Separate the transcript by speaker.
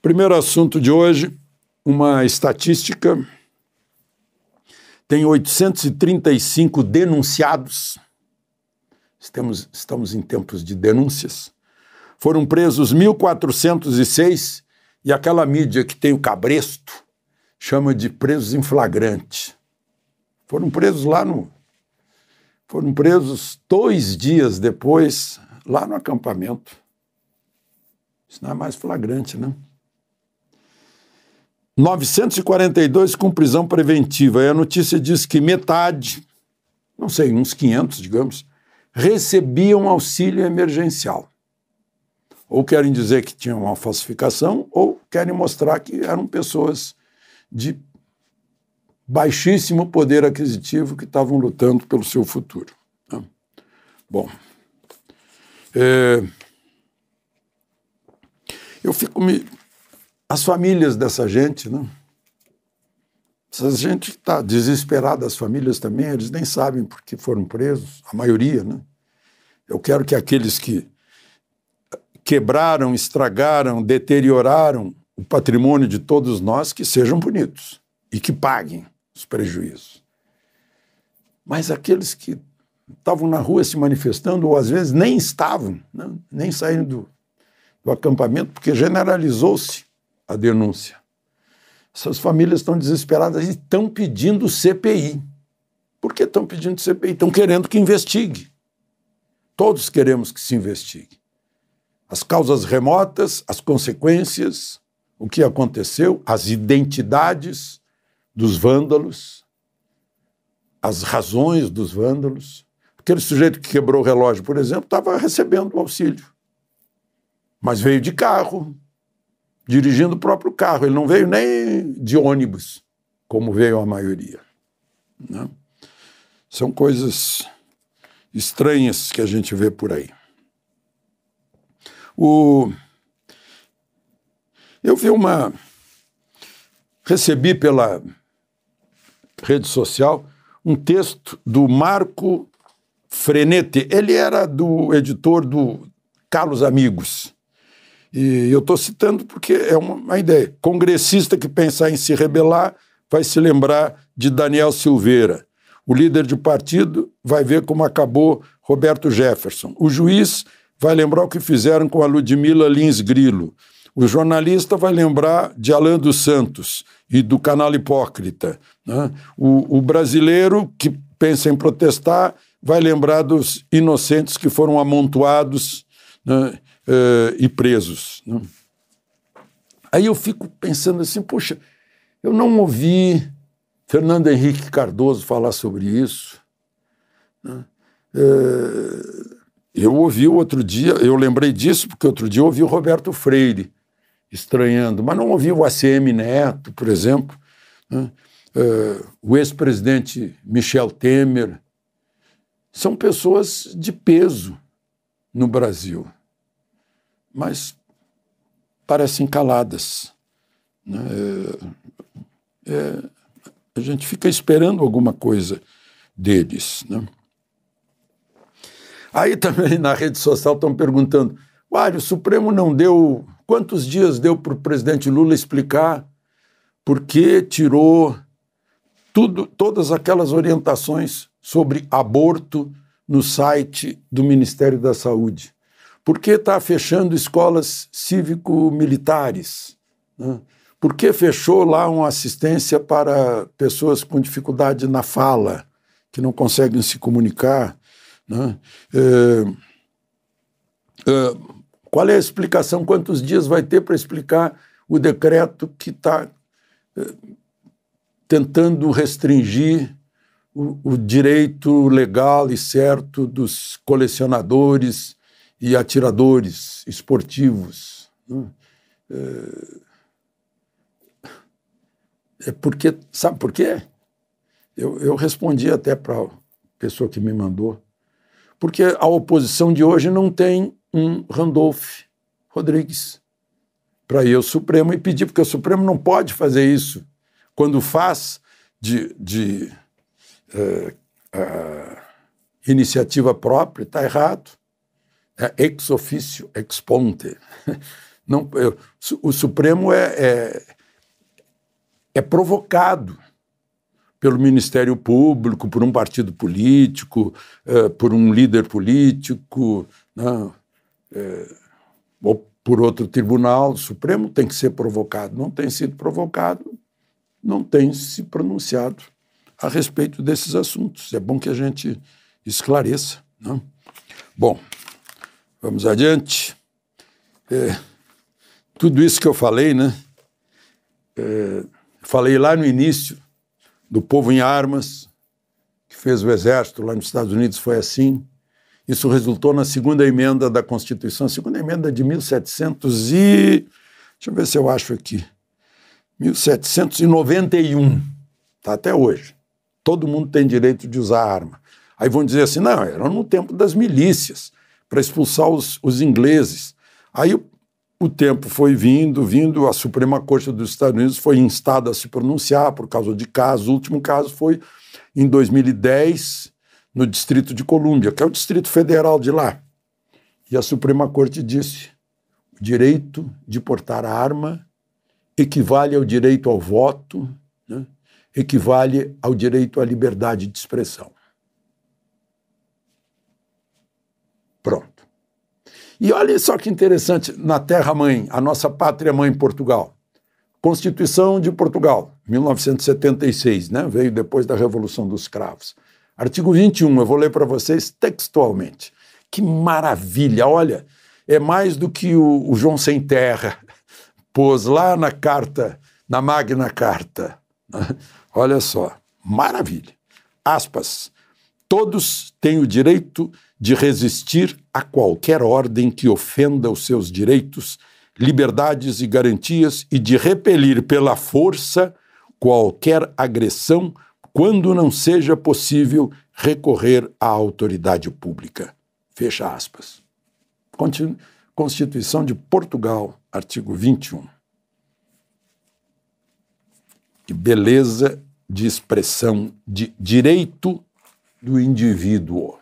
Speaker 1: Primeiro assunto de hoje, uma estatística. Tem 835 denunciados. Estamos em tempos de denúncias. Foram presos 1.406 e aquela mídia que tem o cabresto chama de presos em flagrante. Foram presos Foram presos 2 dias depois, lá no acampamento. Isso não é mais flagrante, né? 942 com prisão preventiva. E a notícia diz que metade, não sei, uns 500, digamos, recebiam auxílio emergencial. Ou querem dizer que tinham uma falsificação, ou querem mostrar que eram pessoas de baixíssimo poder aquisitivo que estavam lutando pelo seu futuro. Bom, eu fico as famílias dessa gente, né? Essa gente está desesperada, as famílias também, eles nem sabem por que foram presos, a maioria, né? Eu quero que aqueles que quebraram, estragaram, deterioraram o patrimônio de todos nós, que sejam punidos e que paguem os prejuízos. Mas aqueles que estavam na rua se manifestando, ou às vezes nem estavam, né? Nem saíram do acampamento, porque generalizou-se a denúncia. Essas famílias estão desesperadas e estão pedindo CPI. Por que estão pedindo CPI? Estão querendo que investigue. Todos queremos que se investigue. As causas remotas, as consequências, o que aconteceu, as identidades dos vândalos, as razões dos vândalos. Aquele sujeito que quebrou o relógio, por exemplo, estava recebendo o auxílio, mas veio de carro, dirigindo o próprio carro. Ele não veio nem de ônibus, como veio a maioria, né? São coisas estranhas que a gente vê por aí. Recebi pela rede social um texto do Marco Frenetti. Ele era do editor do Carlos Amigos. E eu estou citando porque é uma ideia. Congressista que pensar em se rebelar vai se lembrar de Daniel Silveira. O líder de partido vai ver como acabou Roberto Jefferson. O juiz vai lembrar o que fizeram com a Ludmila Lins Grilo. O jornalista vai lembrar de Alan dos Santos e do Canal Hipócrita, né? O brasileiro que pensa em protestar vai lembrar dos inocentes que foram amontoados, né, e presos, né? Aí eu fico pensando assim, poxa, eu não ouvi Fernando Henrique Cardoso falar sobre isso, né? Eu ouvi o outro dia, eu lembrei disso porque outro dia eu ouvi o Roberto Freire estranhando, mas não ouvi o ACM Neto, por exemplo, né? O ex-presidente Michel Temer. São pessoas de peso no Brasil, mas parecem caladas, né? A gente fica esperando alguma coisa deles, né? Aí também na rede social estão perguntando, o Supremo não deu, quantos dias deu para o presidente Lula explicar por que tirou todas aquelas orientações sobre aborto no site do Ministério da Saúde? Por que está fechando escolas cívico-militares, né? Por que fechou lá uma assistência para pessoas com dificuldade na fala, que não conseguem se comunicar, né? Qual é a explicação? Quantos dias vai ter para explicar o decreto que está tentando restringir o direito legal e certo dos colecionadores e atiradores esportivos, né? Porque, sabe por quê? Eu respondi até para a pessoa que me mandou, porque a oposição de hoje não tem um Randolph Rodrigues para ir ao Supremo e pedir, porque o Supremo não pode fazer isso. Quando faz de iniciativa própria, está errado. É ex officio, ex ponte. Não, o Supremo é provocado pelo Ministério Público, por um partido político, por um líder político, não, ou por outro tribunal. O Supremo tem que ser provocado. Não tem sido provocado, não tem se pronunciado a respeito desses assuntos. É bom que a gente esclareça, não? Bom, vamos adiante. Tudo isso que eu falei, né? Falei lá no início do povo em armas, que fez o exército lá nos Estados Unidos, foi assim. Isso resultou na segunda emenda da Constituição, a segunda emenda de 1700 e... Deixa eu ver se eu acho aqui. 1791, tá até hoje. Todo mundo tem direito de usar arma. Aí vão dizer assim, não, era no tempo das milícias, para expulsar os ingleses. Aí o tempo foi vindo, a Suprema Corte dos Estados Unidos foi instada a se pronunciar por causa de casos. O último caso foi em 2010, no Distrito de Colômbia, que é o Distrito Federal de lá. E a Suprema Corte disse, o direito de portar a arma equivale ao direito ao voto, né? Equivale ao direito à liberdade de expressão. Pronto. E olha só que interessante, na terra-mãe, a nossa pátria-mãe Portugal. Constituição de Portugal, 1976, né? Veio depois da Revolução dos Cravos. Artigo 21, eu vou ler para vocês textualmente. Que maravilha, olha, é mais do que o João Sem Terra pôs lá na carta, na Magna Carta. Olha só, maravilha. Aspas. Todos têm o direito de resistir a qualquer ordem que ofenda os seus direitos, liberdades e garantias e de repelir pela força qualquer agressão quando não seja possível recorrer à autoridade pública. Fecha aspas. Constituição de Portugal, artigo 21. Que beleza de expressão de direito do indivíduo.